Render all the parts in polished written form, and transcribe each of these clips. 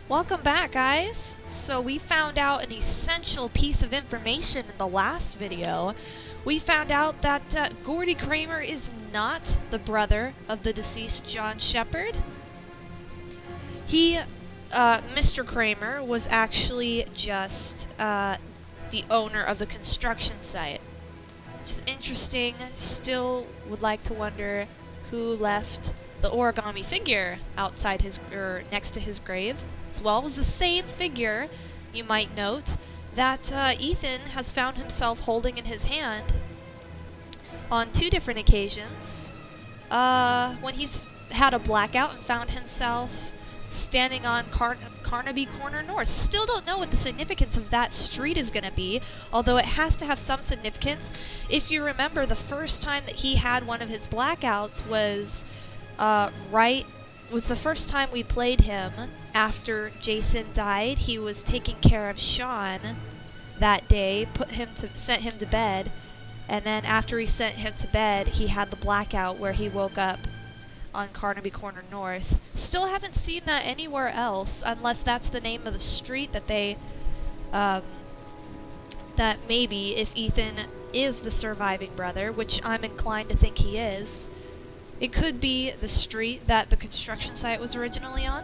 Welcome back, guys. So we found out an essential piece of information in the last video. We found out that Gordy Kramer is not the brother of the deceased John Shepard. Mr. Kramer was actually just the owner of the construction site. Which is interesting. Still would like to wonder who left the origami figure outside his, or next to his grave. As well as the same figure, you might note, that Ethan has found himself holding in his hand on 2 different occasions. When he's had a blackout and found himself standing on Carnaby Corner North. Still don't know what the significance of that street is going to be, although it has to have some significance. If you remember, the first time that he had one of his blackouts was the first time we played him after Jason died. He was taking care of Sean that day, sent him to bed, and then after he sent him to bed, he had the blackout where he woke up on Carnaby Corner North. Still haven't seen that anywhere else, unless that's the name of the street that they, that maybe if Ethan is the surviving brother, which I'm inclined to think he is, it could be the street that the construction site was originally on.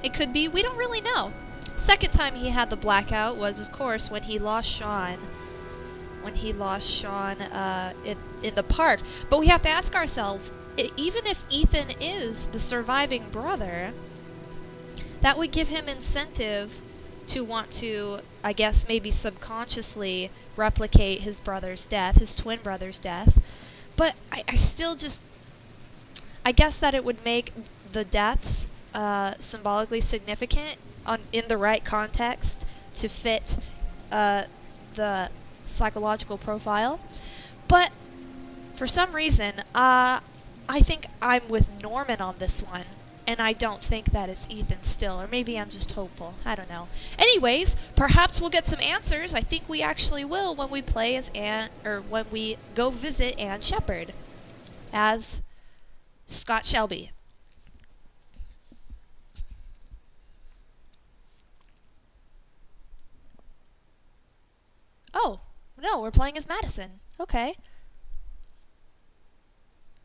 It could be, we don't really know. Second time he had the blackout was, of course, when he lost Sean. In the park. But we have to ask ourselves, even if Ethan is the surviving brother, that would give him incentive to want to, I guess, maybe subconsciously replicate his brother's death, his twin brother's death. But I still just, I guess that it would make the deaths symbolically significant in the right context to fit the psychological profile. But for some reason, I think I'm with Norman on this one, and I don't think that it's Ethan still, or maybe I'm just hopeful. I don't know. Anyways, perhaps we'll get some answers. I think we actually will when we play as when we go visit Ann Shepard as Scott Shelby. Oh, no, we're playing as Madison. Okay.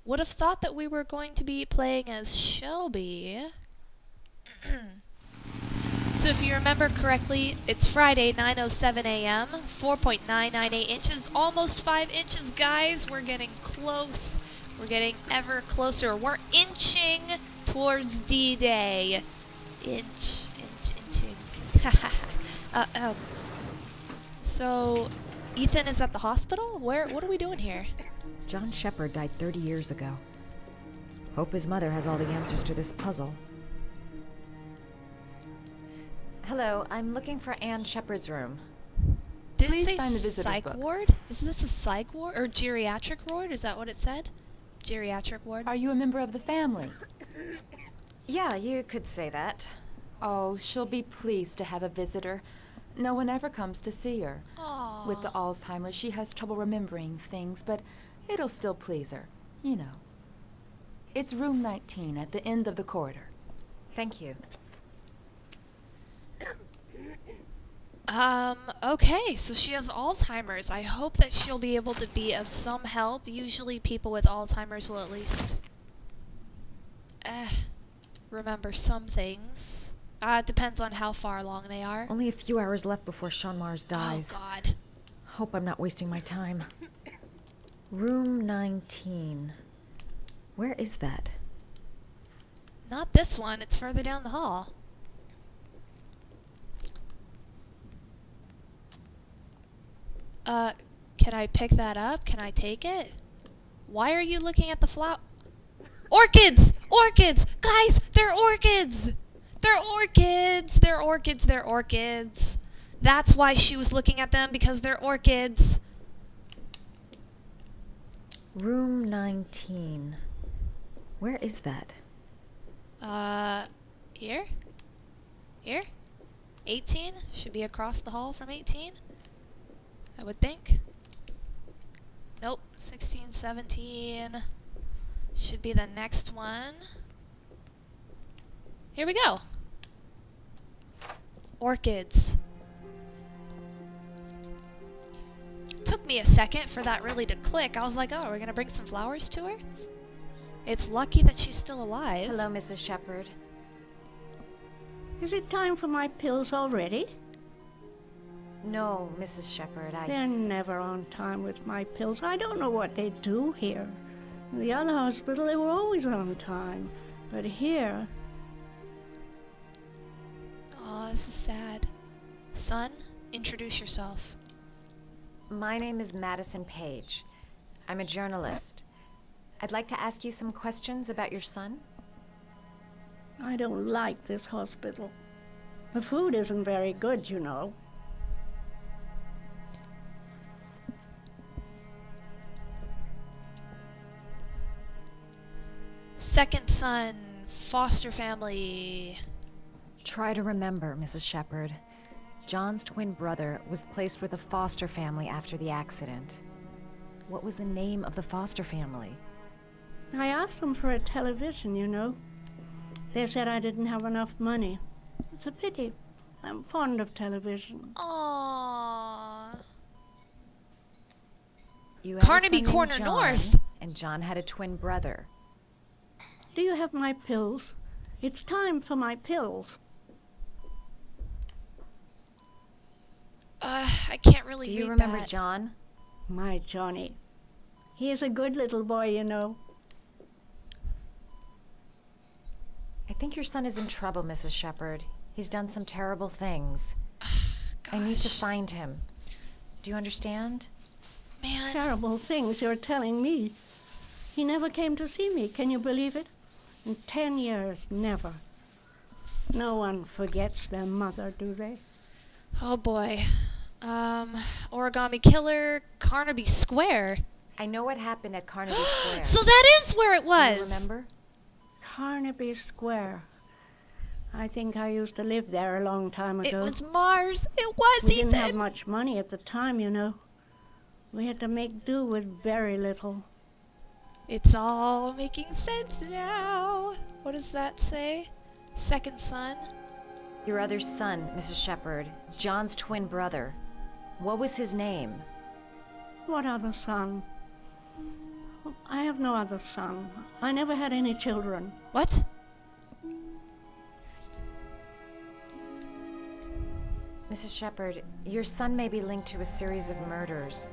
Would have thought that we were going to be playing as Shelby. So if you remember correctly, it's Friday, 9:07 a.m., 4.998 inches, almost 5 inches, guys. We're getting close. We're getting ever closer. We're inching towards D-Day. Inching. So, Ethan is at the hospital? What are we doing here? John Shepard died 30 years ago. Hope his mother has all the answers to this puzzle. Hello, I'm looking for Ann Shepard's room. Did Please it say sign the visitor's psych book. ward? Is this a psych ward? Or geriatric ward? Is that what it said? Geriatric ward? Are you a member of the family? Yeah, you could say that. Oh, she'll be pleased to have a visitor. No one ever comes to see her. Aww. With the Alzheimer's, she has trouble remembering things, but it'll still please her, you know. It's room 19 at the end of the corridor. Thank you. Okay, so she has Alzheimer's. I hope that she'll be able to be of some help. Usually people with Alzheimer's will at least remember some things. It depends on how far along they are. Only a few hours left before Sean Mars dies. Oh, God. Hope I'm not wasting my time. Room 19. Where is that? Not this one. It's further down the hall. Can I pick that up? Can I take it? Why are you looking at the flower? Orchids! Orchids! Guys, they're orchids! They're orchids! They're orchids, they're orchids. That's why she was looking at them, because they're orchids. Room 19. Where is that? Here? Here? 18? Should be across the hall from 18? I would think. Nope. 16, 17. Should be the next one. Here we go. Orchids. Took me a second for that really to click. I was like, oh, we're gonna bring some flowers to her? It's lucky that she's still alive. Hello, Mrs. Shepherd. Is it time for my pills already? No, Mrs. Shepherd, They're never on time with my pills. I don't know what they do here. In the other hospital, they were always on time. But here... Oh, this is sad. Son, introduce yourself. My name is Madison Page. I'm a journalist. I'd like to ask you some questions about your son. I don't like this hospital. The food isn't very good, you know. Second son, foster family. Try to remember, Mrs. Shepherd. John's twin brother was placed with a foster family after the accident. What was the name of the foster family? I asked them for a television, you know. They said I didn't have enough money. It's a pity. I'm fond of television. Aww. You had a Carnaby son named Corner John, North. And John had a twin brother. Do you have my pills? It's time for my pills. I can't really Do you read remember that. John? My Johnny. He is a good little boy, you know. I think your son is in trouble, Mrs. Shepherd. He's done some terrible things. I need to Gosh. find him. Do you understand? Man, Terrible things you're telling me. He never came to see me, can you believe it? In 10 years, never. No one forgets their mother, do they? oh boy. Origami Killer, Carnaby Square. I know what happened at Carnaby Square. So that is where it was. Do you remember? Carnaby Square. I think I used to live there a long time It ago. was Mars. It was We didn't have Ethan. much money at the time, you know. We had to make do with very little. It's all making sense now. What does that say? Second son? Your other son, Mrs. Shepherd, John's twin brother. What was his name? What other son? I have no other son. I never had any children. What? Mrs. Shepherd, your son may be linked to a series of murders.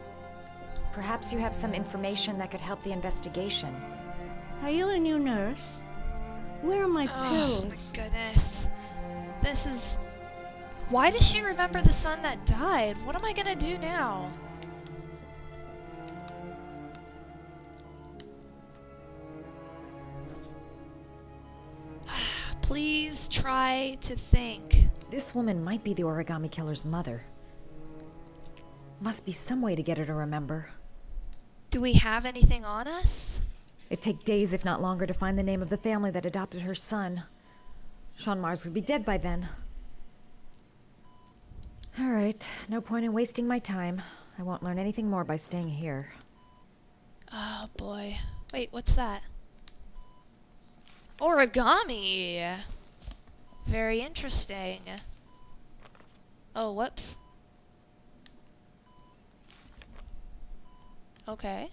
Perhaps you have some information that could help the investigation. Are you a new nurse? Where are my Oh pills? my goodness. This is... Why does she remember the son that died? What am I gonna do now? Please try to think. This woman might be the origami killer's mother. Must be some way to get her to remember. Do we have anything on us? It'd take days, if not longer, to find the name of the family that adopted her son. Sean Mars would be dead by then. All right, no point in wasting my time. I won't learn anything more by staying here. Oh boy. Wait, what's that? Origami! Very interesting. Oh, whoops. Okay.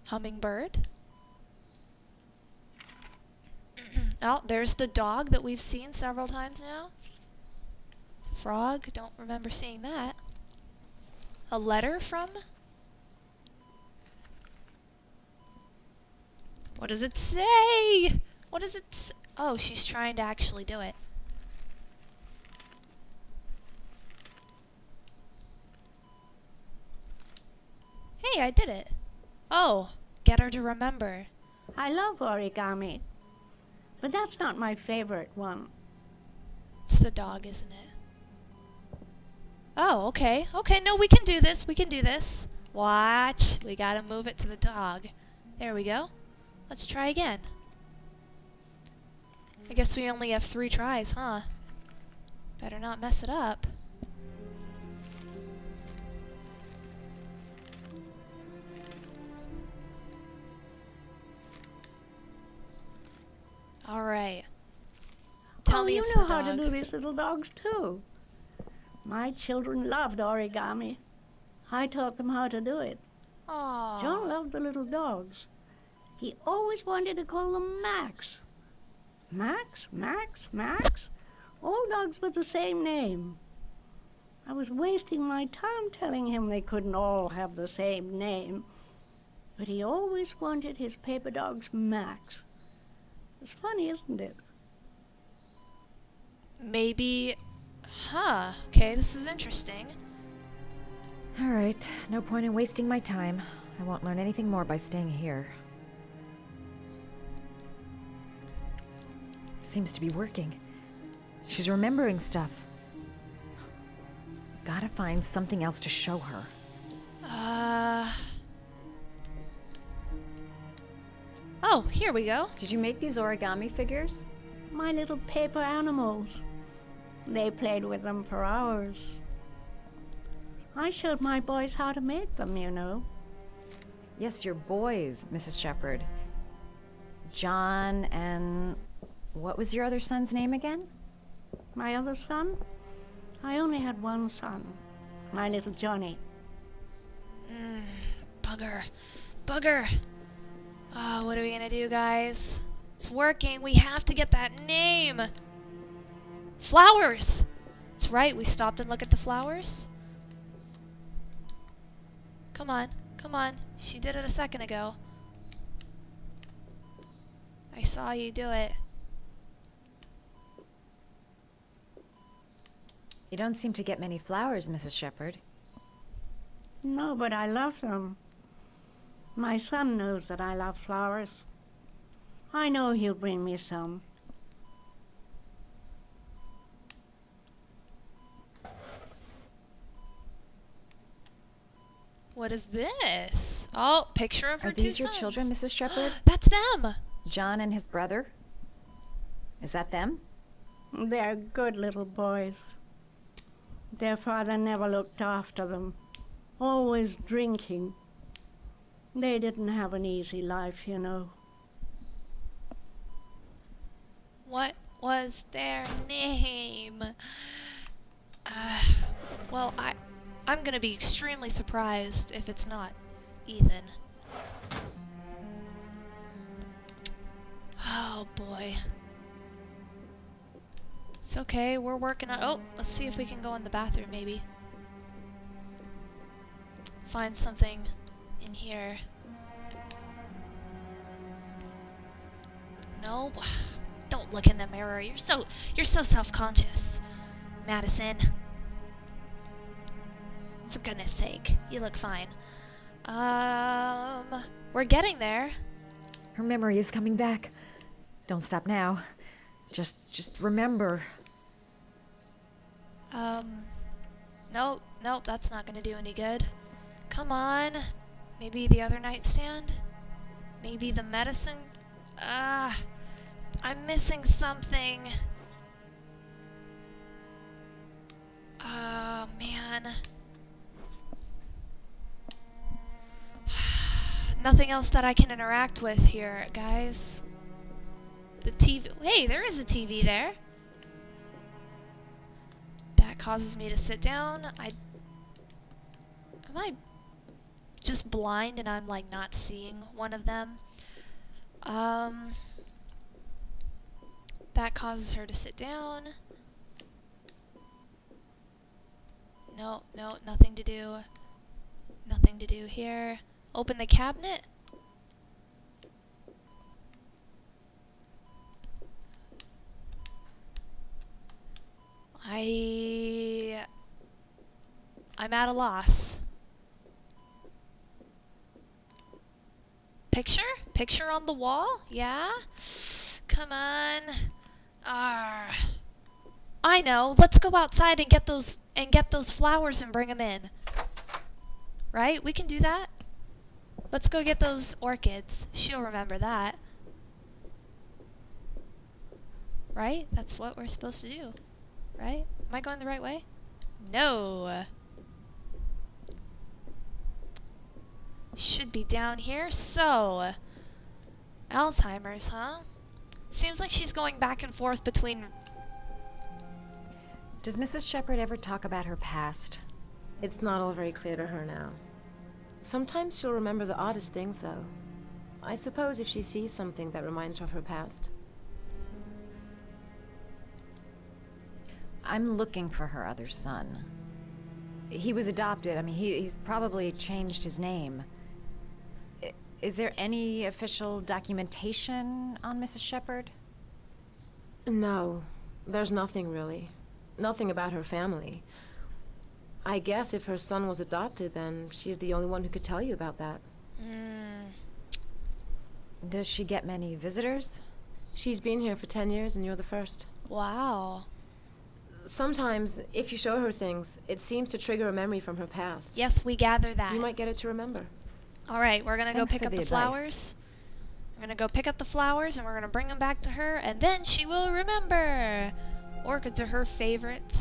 Hummingbird. Oh, there's the dog that we've seen several times now. Frog, don't remember seeing that. A letter from? What does it say? What does it say? Oh, she's trying to actually do it. Hey, I did it. Oh, get her to remember. I love origami. But that's not my favorite one. It's the dog, isn't it? Oh, okay. Okay, no, we can do this. We can do this. Watch. We gotta move it to the dog. There we go. Let's try again. I guess we only have 3 tries, huh? Better not mess it up. Alright. Tell Oh, me you it's know the how dog. to do these little dogs, too. My children loved origami. I taught them how to do it. Aww. John loved the little dogs. He always wanted to call them Max. Max, Max, Max. All dogs with the same name. I was wasting my time telling him they couldn't all have the same name. But he always wanted his paper dogs Max. It's funny, isn't it? Maybe... Huh. Okay, this is interesting. All right, no point in wasting my time. I won't learn anything more by staying here. It seems to be working. She's remembering stuff. Gotta find something else to show her. Oh, here we go. Did you make these origami figures? My little paper animals. They played with them for hours. I showed my boys how to make them, you know. Yes, your boys, Mrs. Shepherd. John and... what was your other son's name again? My other son? I only had one son. My little Johnny. Bugger. Bugger. Oh, what are we gonna do, guys? It's working. We have to get that name. Flowers. That's right. We stopped and looked at the flowers. Come on. Come on. She did it a second ago. I saw you do it. You don't seem to get many flowers, Mrs. Shepherd. No, but I love them. My son knows that I love flowers. I know he'll bring me some. What is this? Oh, picture of her Are two these your sons. children, Mrs. Shepherd? That's them. John and his brother? Is that them? They're good little boys. Their father never looked after them. Always drinking. They didn't have an easy life, you know. What was their name? Well, I'm gonna be extremely surprised if it's not Ethan. Oh boy. It's okay, we're working on... Oh, let's see if we can go in the bathroom maybe. Find something in here. No, don't look in the mirror. You're so self-conscious, Madison. For goodness sake, you look fine. We're getting there. Her memory is coming back. Don't stop now. Just remember. Nope, that's not gonna do any good. Come on. Maybe the other nightstand? Maybe the medicine? I'm missing something. Oh, man. Nothing else that I can interact with here, guys. The TV. Hey, there is a TV there. That causes me to sit down. Am I just blind and I'm like not seeing one of them? That causes her to sit down. No, nothing to do. Nothing to do here. Open the cabinet. I'm at a loss. Picture? Picture on the wall? Yeah? Come on. I know. Let's go outside and get those flowers and bring them in. Right? We can do that. Let's go get those orchids. She'll remember that. Right? That's what we're supposed to do. Right? Am I going the right way? No. Should be down here. So, Alzheimer's, huh? Seems like she's going back and forth between Does Mrs. Shepherd ever talk about her past? It's not all very clear to her now. Sometimes she'll remember the oddest things, though. I suppose if she sees something that reminds her of her past. I'm looking for her other son. He was adopted. I mean, he's probably changed his name. Is there any official documentation on Mrs. Shepherd? No, there's nothing really. Nothing about her family. I guess if her son was adopted, then she's the only one who could tell you about that. Does she get many visitors? She's been here for 10 years and you're the first. Wow. Sometimes, if you show her things, it seems to trigger a memory from her past. Yes, we gather that. You might get her to remember. All right, we're going to go Thanks pick for up the the advice. flowers. We're going to go pick up the flowers and we're going to bring them back to her, and then she will remember. Orchids are her favorite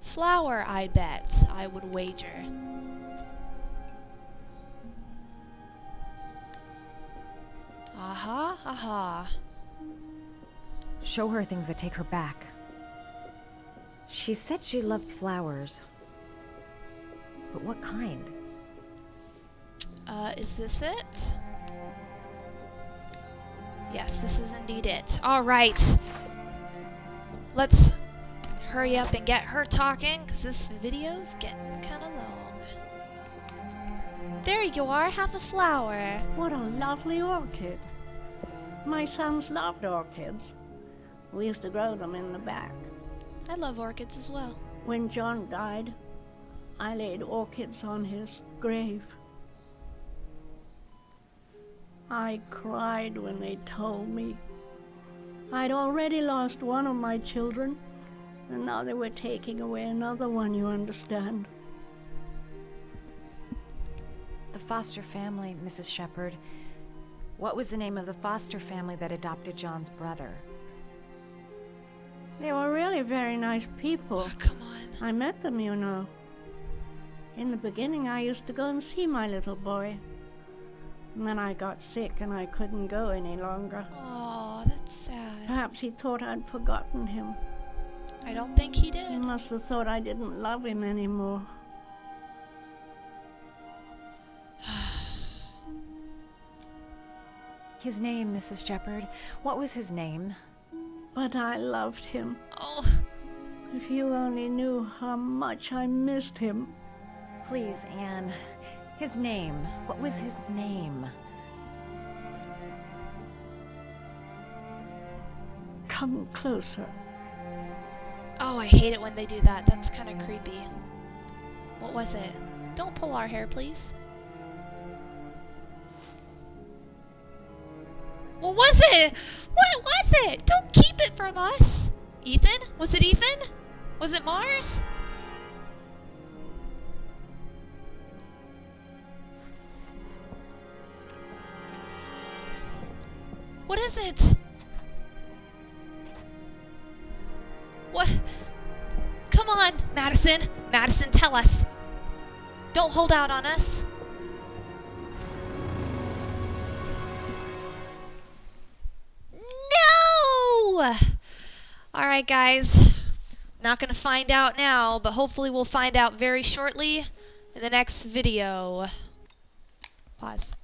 flower, I bet. I would wager. Aha, aha. Show her things that take her back. She said she loved flowers. But what kind? Is this it? Yes, this is indeed it. All right. Let's hurry up and get her talking, because this video's getting kind of long. There you are. Have a flower. What a lovely orchid. My sons loved orchids. We used to grow them in the back. I love orchids as well. When John died, I laid orchids on his grave. I cried when they told me. I'd already lost one of my children, and now they were taking away another one, you understand. The foster family, Mrs. Shepherd. What was the name of the foster family that adopted John's brother? They were really very nice people. Oh, come on. I met them, you know. In the beginning, I used to go and see my little boy. And then I got sick and I couldn't go any longer. Oh, that's sad. Perhaps he thought I'd forgotten him. I don't think he He did. must have thought I didn't love him anymore. His name, Mrs. Shepherd. What was his name? But I loved him. Oh, If you only knew how much I missed him. Please, Anne. His name. What was his name? Come closer. oh, I hate it when they do that. That's kind of creepy. What was it? Don't pull our hair, please. What was it? What was it? Don't keep it from us. Ethan? Was it Ethan? Was it Mars? What is it? What? Come on, Madison. Madison, tell us. Don't hold out on us. No! Alright, guys. Not gonna find out now, but hopefully we'll find out very shortly in the next video. Pause.